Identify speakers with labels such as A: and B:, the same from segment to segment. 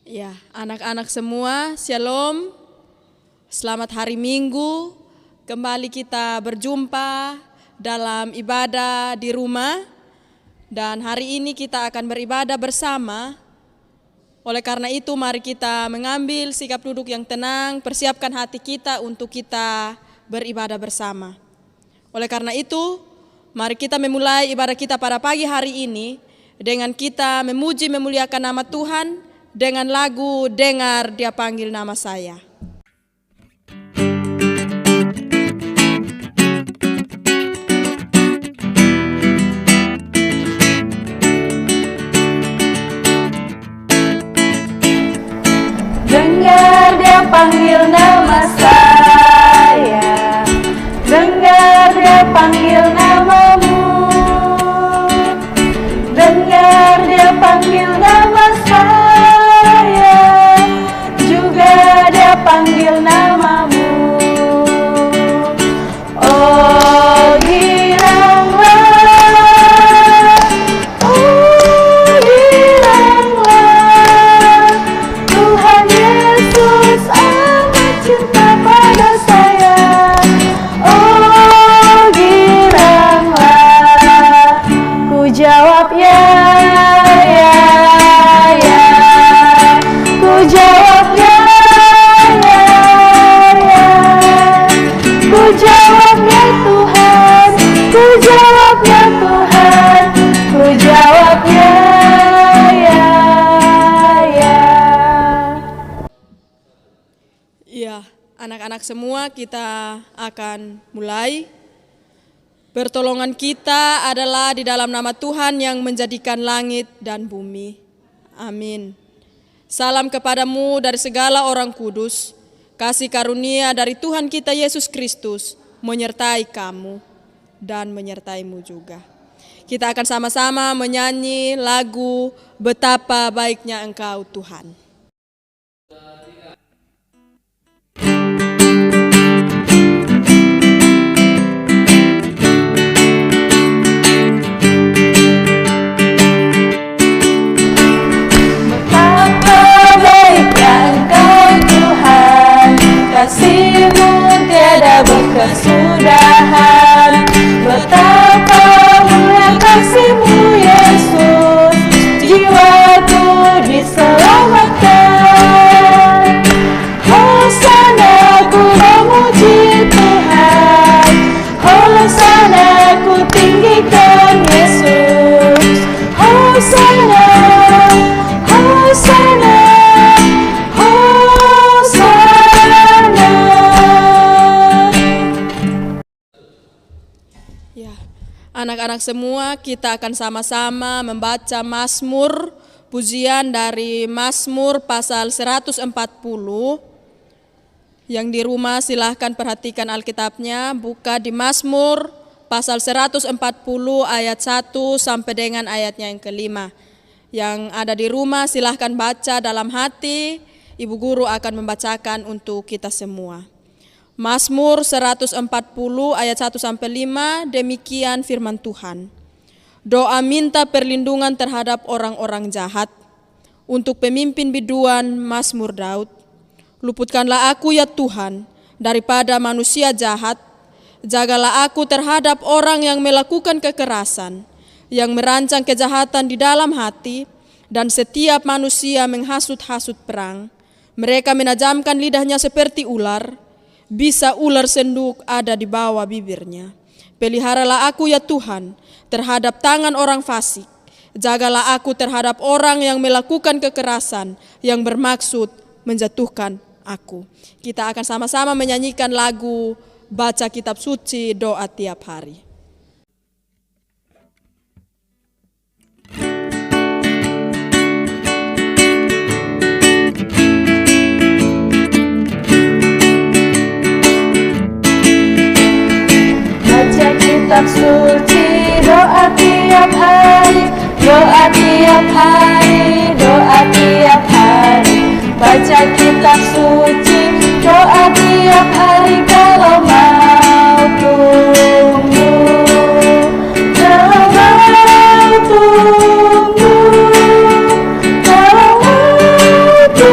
A: Ya, anak-anak semua, shalom. Selamat hari Minggu. Kembali kita berjumpa dalam ibadah di rumah. Dan hari ini kita akan beribadah bersama. Oleh karena itu, mari kita mengambil sikap duduk yang tenang, persiapkan hati kita untuk kita beribadah bersama. Oleh karena itu, mari kita memulai ibadah kita pada pagi hari ini dengan kita memuji memuliakan nama Tuhan dengan lagu "Dengar Dia Panggil Nama Saya".
B: Dengar Dia panggil nama saya, dengar Dia panggil namamu, dengar Dia panggil nama saya, juga Dia panggil namamu. Oh giranglah, oh giranglah, Tuhan Yesus amat cinta pada saya. Oh giranglah, ku jawab ya, ya, ya. Ku jawab ya, ya, ya. Ku jawab ya Tuhan, ku jawab ya Tuhan, ku jawab ya, ya, ya.
A: Ya, anak-anak semua, kita akan mulai. Pertolongan kita adalah di dalam nama Tuhan yang menjadikan langit dan bumi. Amin. Salam kepadamu dari segala orang kudus. Kasih karunia dari Tuhan kita Yesus Kristus menyertai kamu dan menyertaimu juga. Kita akan sama-sama menyanyi lagu "Betapa Baiknya Engkau Tuhan".
B: Kasih-Mu tiada berkesudahan. Betapa mulia kasih-Mu Yesus, jiwaku diselamatkan. Hosana ku memuji Tuhan, hosana ku tinggikan Yesus. Hosana, hosana,
A: Anak-anak semua, kita akan sama-sama membaca Mazmur, pujian dari Mazmur pasal 140. Yang di rumah silahkan perhatikan Alkitabnya, buka di Mazmur pasal 140 ayat 1 sampai dengan ayatnya yang kelima. Yang ada di rumah silahkan baca dalam hati, Ibu Guru akan membacakan untuk kita semua. Mazmur 140 ayat 1 sampai 5, demikian firman Tuhan. Doa minta perlindungan terhadap orang-orang jahat. Untuk pemimpin biduan Mazmur Daud. Luputkanlah aku ya Tuhan daripada manusia jahat. Jagalah aku terhadap orang yang melakukan kekerasan, yang merancang kejahatan di dalam hati, dan setiap manusia menghasut-hasut perang. Mereka menajamkan lidahnya seperti ular. Bisa ular senduk ada di bawah bibirnya. Peliharalah aku ya Tuhan terhadap tangan orang fasik. Jagalah aku terhadap orang yang melakukan kekerasan, yang bermaksud menjatuhkan aku. Kita akan sama-sama menyanyikan lagu baca kitab suci doa tiap hari.
B: Kitab suci, doa tiap hari, doa tiap hari, doa tiap hari. Baca kitab suci, doa tiap hari kalau mau tumbuh, kalau mau tumbuh, kalau mau tumbuh.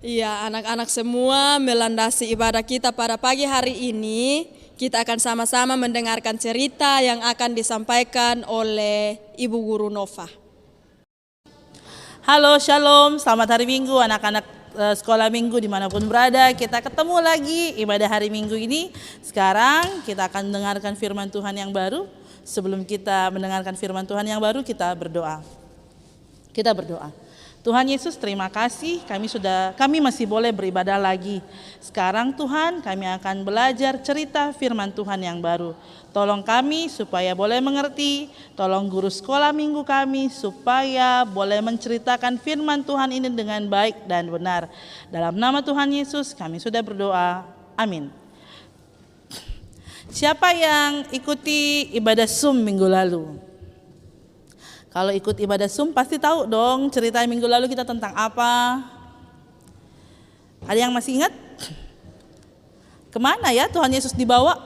A: Iya, anak-anak semua melandasi ibadah kita pada pagi hari ini. Kita akan sama-sama mendengarkan cerita yang akan disampaikan oleh Ibu Guru Nova.
C: Halo, shalom, selamat hari Minggu anak-anak sekolah minggu dimanapun berada. Kita ketemu lagi ibadah hari Minggu ini. Sekarang kita akan mendengarkan firman Tuhan yang baru. Sebelum kita mendengarkan firman Tuhan yang baru, kita berdoa. Kita berdoa. Tuhan Yesus, terima kasih kami masih boleh beribadah lagi. Sekarang Tuhan, kami akan belajar cerita firman Tuhan yang baru. Tolong kami supaya boleh mengerti, tolong guru sekolah minggu kami supaya boleh menceritakan firman Tuhan ini dengan baik dan benar. Dalam nama Tuhan Yesus kami sudah berdoa, amin. Siapa yang ikuti ibadah Zoom minggu lalu? Kalau ikut ibadah Zoom pasti tahu dong cerita minggu lalu kita tentang apa. Ada yang masih ingat? Kemana ya Tuhan Yesus dibawa?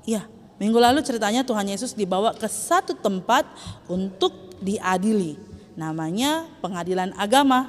C: Iya, minggu lalu ceritanya Tuhan Yesus dibawa ke satu tempat untuk diadili. Namanya pengadilan agama.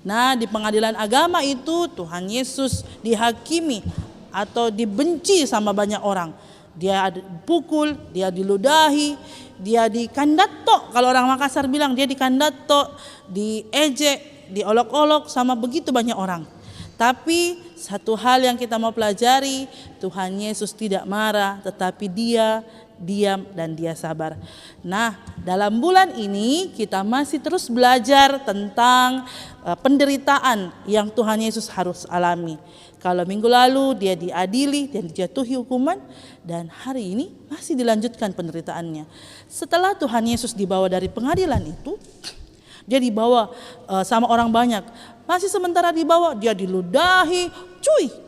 C: Nah, di pengadilan agama itu Tuhan Yesus dihakimi atau dibenci sama banyak orang. Dia dipukul, dia diludahi, dia dikandato. Kalau orang Makassar bilang dia dikandato, diejek, diolok-olok sama begitu banyak orang. Tapi satu hal yang kita mau pelajari, Tuhan Yesus tidak marah, tetapi dia diam dan dia sabar. Nah, dalam bulan ini kita masih terus belajar tentang penderitaan yang Tuhan Yesus harus alami. Kalau minggu lalu dia diadili dan dijatuhi hukuman, dan hari ini masih dilanjutkan penderitaannya. Setelah Tuhan Yesus dibawa dari pengadilan itu, dia dibawa sama orang banyak. Masih sementara dibawa, dia diludahi,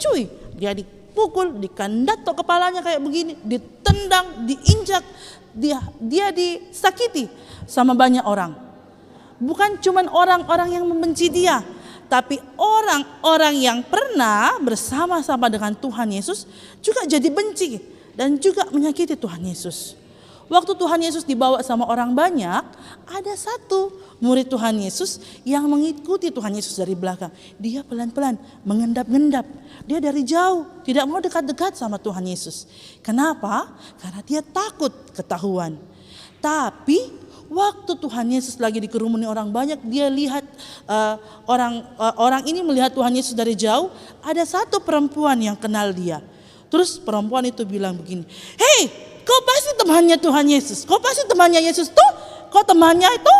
C: cuy, dia dipukul, dikandato kepalanya kayak begini, ditendang, diinjak, dia disakiti sama banyak orang. Bukan cuma orang-orang yang membenci dia, tapi orang-orang yang pernah bersama-sama dengan Tuhan Yesus juga jadi benci dan juga menyakiti Tuhan Yesus. Waktu Tuhan Yesus dibawa sama orang banyak, ada satu murid Tuhan Yesus yang mengikuti Tuhan Yesus dari belakang. Dia pelan-pelan mengendap-endap. Dia dari jauh, tidak mau dekat-dekat sama Tuhan Yesus. Kenapa? Karena dia takut ketahuan. Tapi waktu Tuhan Yesus lagi dikerumuni orang banyak, dia lihat orang ini melihat Tuhan Yesus dari jauh. Ada satu perempuan yang kenal dia. Terus perempuan itu bilang begini, "Hei, kau pasti temannya Tuhan Yesus. Kau pasti temannya Yesus tuh. Kau temannya itu."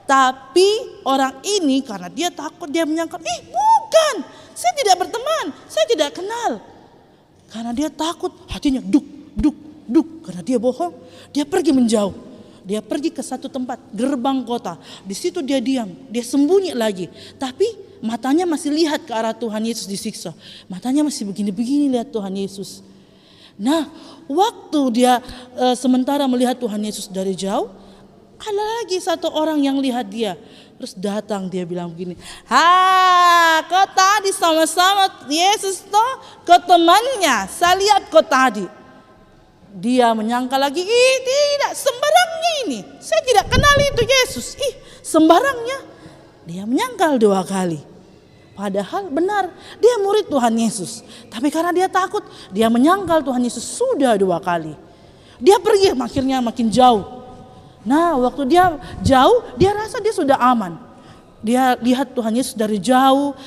C: Tapi orang ini karena dia takut, dia menyangka, bukan, saya tidak berteman, saya tidak kenal. Karena dia takut, hatinya duk. Karena dia bohong, dia pergi menjauh. Dia pergi ke satu tempat, gerbang kota. Di situ dia diam, dia sembunyi lagi. Tapi matanya masih lihat ke arah Tuhan Yesus disiksa. Matanya masih begini-begini lihat Tuhan Yesus. Nah, waktu dia sementara melihat Tuhan Yesus dari jauh, ada lagi satu orang yang lihat dia. Terus datang, dia bilang begini, kau tadi sama-sama Yesus toh, kau temannya, saya lihat kau tadi. Dia menyangka lagi, tidak, sembarangnya ini, saya tidak kenal itu Yesus, sembarangnya. Dia menyangkal 2 kali. Padahal benar, dia murid Tuhan Yesus. Tapi karena dia takut, dia menyangkal Tuhan Yesus sudah 2 kali. Dia pergi akhirnya makin jauh. Nah, waktu dia jauh, dia rasa dia sudah aman. Dia lihat Tuhan Yesus dari jauh,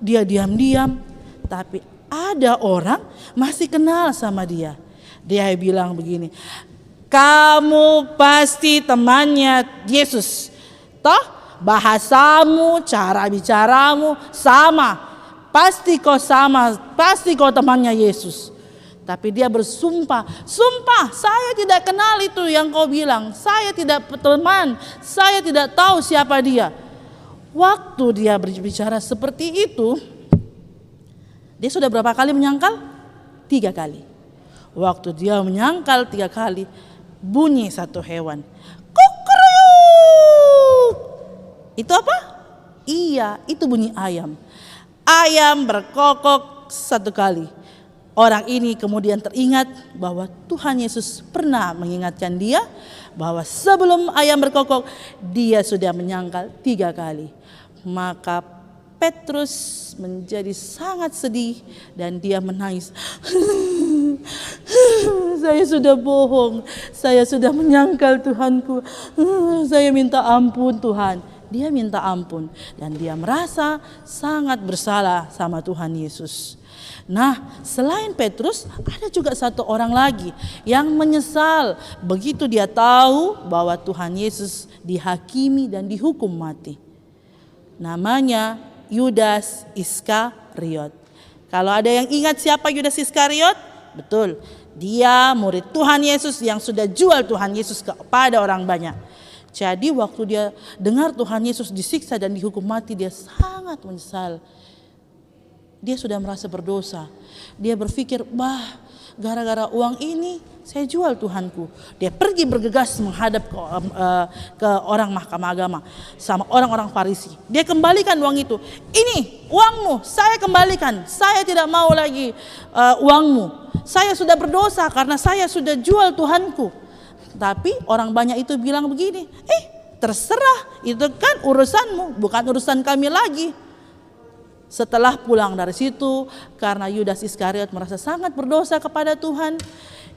C: dia diam-diam. Tapi ada orang masih kenal sama dia. Dia bilang begini, "Kamu pasti temannya Yesus, toh bahasamu, cara bicaramu sama. Pasti kau sama, pasti kau temannya Yesus." Tapi dia bersumpah, "Sumpah, saya tidak kenal itu yang kau bilang. Saya tidak teman, saya tidak tahu siapa dia." Waktu dia berbicara seperti itu, dia sudah berapa kali menyangkal? 3 kali. Waktu dia menyangkal 3 kali, bunyi satu hewan. Kukuruyuk. Itu apa? Iya, itu bunyi ayam. Ayam berkokok 1 kali. Orang ini kemudian teringat bahwa Tuhan Yesus pernah mengingatkan dia bahwa sebelum ayam berkokok, dia sudah menyangkal 3 kali. Maka Petrus menjadi sangat sedih dan dia menangis. Saya sudah bohong, saya sudah menyangkal Tuhanku. Saya minta ampun Tuhan. Dia minta ampun dan dia merasa sangat bersalah sama Tuhan Yesus. Nah, selain Petrus ada juga satu orang lagi yang menyesal begitu dia tahu bahwa Tuhan Yesus dihakimi dan dihukum mati. Namanya Yudas Iskariot. Kalau ada yang ingat siapa Yudas Iskariot? Betul, dia murid Tuhan Yesus yang sudah jual Tuhan Yesus kepada orang banyak. Jadi waktu dia dengar Tuhan Yesus disiksa dan dihukum mati, dia sangat menyesal. Dia sudah merasa berdosa. Dia berpikir, gara-gara uang ini saya jual Tuhanku. Dia pergi bergegas menghadap ke orang mahkamah agama sama orang-orang Farisi. Dia kembalikan uang itu. Ini uangmu, saya kembalikan. Saya tidak mau lagi uangmu. Saya sudah berdosa karena saya sudah jual Tuhanku. Tapi orang banyak itu bilang begini, terserah, itu kan urusanmu, bukan urusan kami lagi. Setelah pulang dari situ, karena Yudas Iskariot merasa sangat berdosa kepada Tuhan,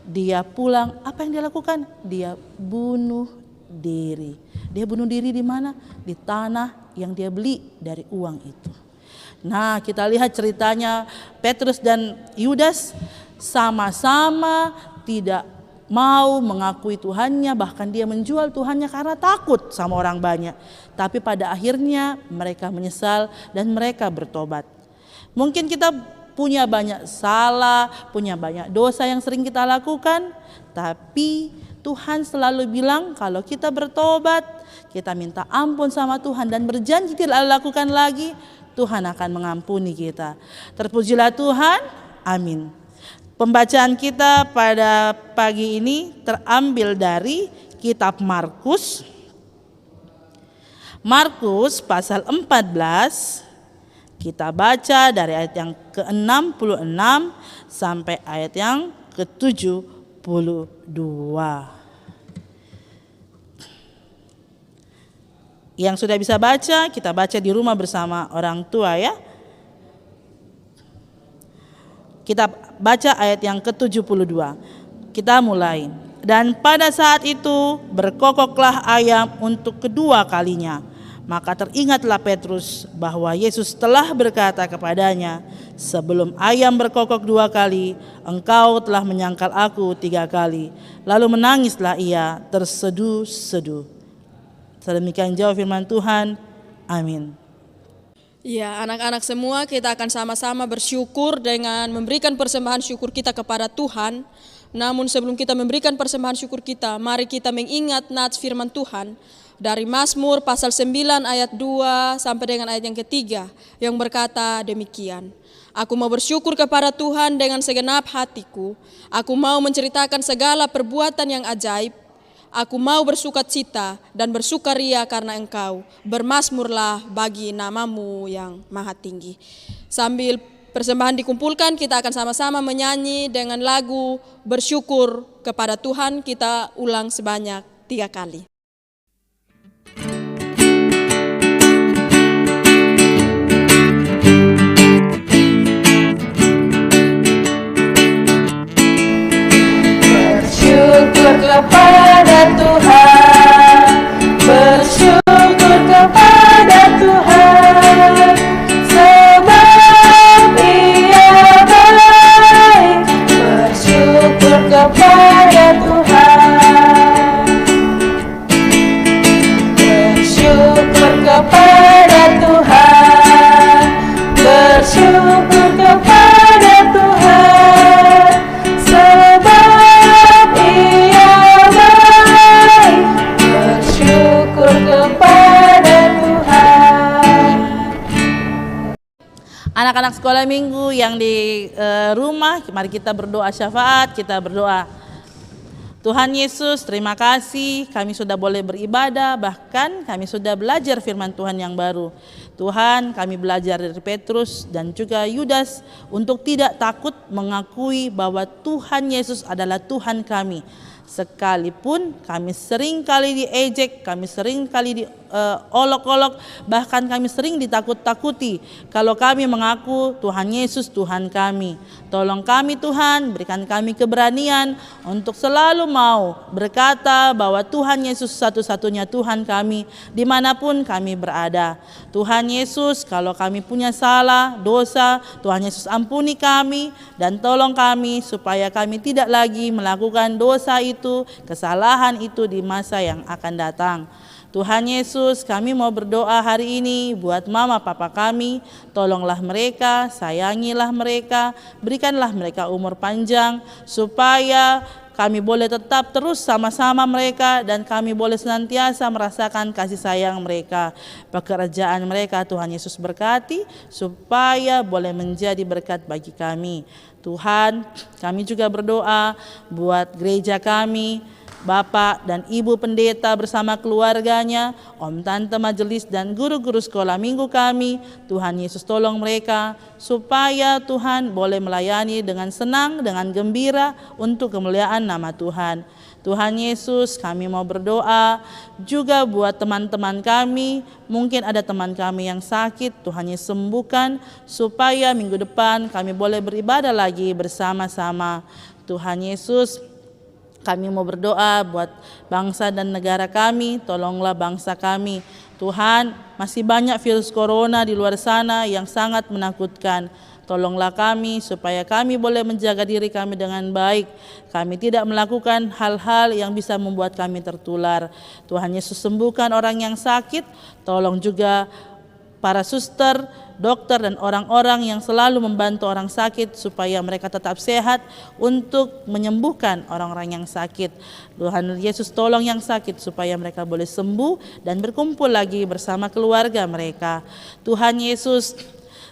C: dia pulang, apa yang dia lakukan? Dia bunuh diri. Dia bunuh diri di mana? Di tanah yang dia beli dari uang itu. Nah, kita lihat ceritanya Petrus dan Yudas sama-sama tidak mau mengakui Tuhannya, bahkan dia menjual Tuhannya karena takut sama orang banyak. Tapi pada akhirnya mereka menyesal dan mereka bertobat. Mungkin kita punya banyak salah, punya banyak dosa yang sering kita lakukan, tapi Tuhan selalu bilang kalau kita bertobat, kita minta ampun sama Tuhan dan berjanji tidak lakukan lagi, Tuhan akan mengampuni kita. Terpujilah Tuhan, amin. Pembacaan kita pada pagi ini terambil dari kitab Markus. Markus pasal 14, kita baca dari ayat yang ke-66 sampai ayat yang ke-72. Yang sudah bisa baca, kita baca di rumah bersama orang tua ya. Kita baca ayat yang ke-72. Kita mulai. Dan pada saat itu berkokoklah ayam untuk kedua kalinya. Maka teringatlah Petrus bahwa Yesus telah berkata kepadanya, sebelum ayam berkokok 2 kali, engkau telah menyangkal aku 3 kali. Lalu menangislah ia terseduh-seduh. Sedemikian jawab firman Tuhan. Amin.
A: Ya, anak-anak semua, kita akan sama-sama bersyukur dengan memberikan persembahan syukur kita kepada Tuhan. Namun sebelum kita memberikan persembahan syukur kita, mari kita mengingat nats firman Tuhan dari Mazmur pasal 9 ayat 2 sampai dengan ayat yang ketiga yang berkata demikian. Aku mau bersyukur kepada Tuhan dengan segenap hatiku. Aku mau menceritakan segala perbuatan yang ajaib. Aku mau bersukacita dan bersukaria karena Engkau. Bermazmurlah bagi namamu yang maha tinggi. Sambil persembahan dikumpulkan, kita akan sama-sama menyanyi dengan lagu bersyukur kepada Tuhan. Kita ulang sebanyak 3 kali.
B: Bersyukur kepada Tuhan, bersyukur kepada Tuhan, sebab Ia baik. Bersyukur kepada Tuhan, bersyukur kepada Tuhan, bersyukur kepada Tuhan, sebab Ia baik. Bersyukur kepada Tuhan.
C: Anak-anak sekolah minggu yang di rumah, mari kita berdoa syafaat, kita berdoa. Tuhan Yesus, terima kasih kami sudah boleh beribadah, bahkan kami sudah belajar firman Tuhan yang baru. Tuhan, kami belajar dari Petrus dan juga Yudas untuk tidak takut mengakui bahwa Tuhan Yesus adalah Tuhan kami. Sekalipun kami sering kali diejek, kami sering kali diolok-olok, bahkan kami sering ditakut-takuti kalau kami mengaku Tuhan Yesus Tuhan kami. Tolong kami Tuhan, berikan kami keberanian untuk selalu mau berkata bahwa Tuhan Yesus satu-satunya Tuhan kami dimanapun kami berada. Tuhan Yesus, kalau kami punya salah, dosa, Tuhan Yesus ampuni kami dan tolong kami supaya kami tidak lagi melakukan dosa itu, kesalahan itu di masa yang akan datang. Tuhan Yesus, kami mau berdoa hari ini buat mama papa kami, tolonglah mereka, sayangilah mereka, berikanlah mereka umur panjang supaya kami boleh tetap terus sama-sama mereka dan kami boleh senantiasa merasakan kasih sayang mereka. Pekerjaan mereka Tuhan Yesus berkati supaya boleh menjadi berkat bagi kami. Tuhan, kami juga berdoa buat gereja kami, Bapak dan Ibu Pendeta bersama keluarganya, Om Tante Majelis dan guru-guru sekolah minggu kami. Tuhan Yesus tolong mereka supaya Tuhan boleh melayani dengan senang, dengan gembira untuk kemuliaan nama Tuhan. Tuhan Yesus, kami mau berdoa juga buat teman-teman kami. Mungkin ada teman kami yang sakit, Tuhan Yesus sembuhkan supaya minggu depan kami boleh beribadah lagi bersama-sama. Tuhan Yesus, kami mau berdoa buat bangsa dan negara kami, tolonglah bangsa kami. Tuhan, masih banyak virus corona di luar sana yang sangat menakutkan. Tolonglah kami supaya kami boleh menjaga diri kami dengan baik. Kami tidak melakukan hal-hal yang bisa membuat kami tertular. Tuhan Yesus sembuhkan orang yang sakit, tolong juga para suster, dokter dan orang-orang yang selalu membantu orang sakit supaya mereka tetap sehat untuk menyembuhkan orang-orang yang sakit. Tuhan Yesus tolong yang sakit supaya mereka boleh sembuh dan berkumpul lagi bersama keluarga mereka. Tuhan Yesus,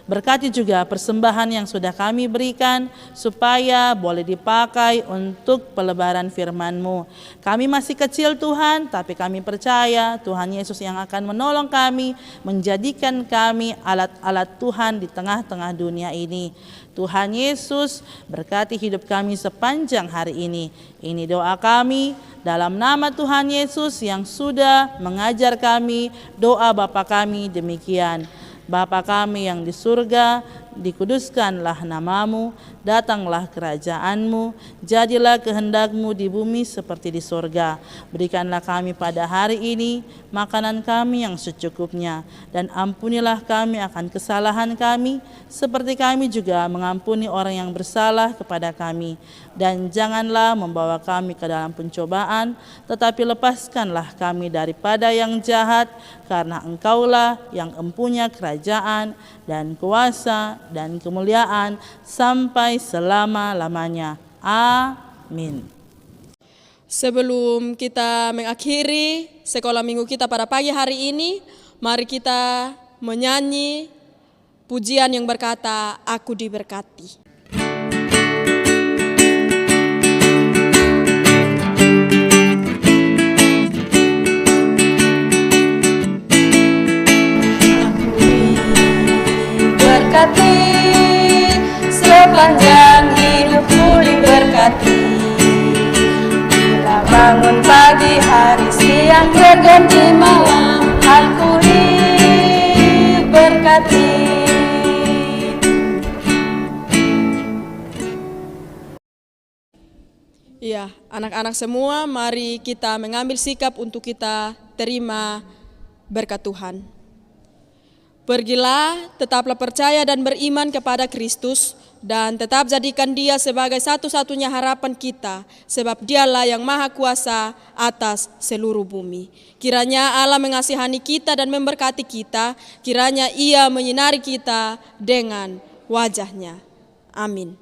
C: berkati juga persembahan yang sudah kami berikan supaya boleh dipakai untuk pelebaran firman-Mu. Kami masih kecil Tuhan, tapi kami percaya Tuhan Yesus yang akan menolong kami, menjadikan kami alat-alat Tuhan di tengah-tengah dunia ini. Tuhan Yesus, berkati hidup kami sepanjang hari ini. Ini doa kami dalam nama Tuhan Yesus yang sudah mengajar kami doa Bapa kami demikian. Bapa kami yang di surga, dikuduskanlah namamu, datanglah kerajaan-Mu, jadilah kehendak-Mu di bumi seperti di surga. Berikanlah kami pada hari ini makanan kami yang secukupnya, dan ampunilah kami akan kesalahan kami, seperti kami juga mengampuni orang yang bersalah kepada kami. Dan janganlah membawa kami ke dalam pencobaan, tetapi lepaskanlah kami daripada yang jahat, karena Engkaulah yang empunya kerajaan dan kuasa dan kemuliaan sampai selama-lamanya. Amin.
A: Sebelum kita mengakhiri sekolah minggu kita pada pagi hari ini, mari kita menyanyi pujian yang berkata, Aku diberkati.
B: Diberkati, sepanjang hidupku diberkati. Bila bangun pagi, hari, siang, berganti malam, aku diberkati.
A: Iya, anak-anak semua, mari kita mengambil sikap untuk kita terima berkat Tuhan. Pergilah, tetaplah percaya dan beriman kepada Kristus, dan tetap jadikan Dia sebagai satu-satunya harapan kita, sebab Dialah yang maha kuasa atas seluruh bumi. Kiranya Allah mengasihani kita dan memberkati kita, kiranya Ia menyinari kita dengan wajah-Nya. Amin.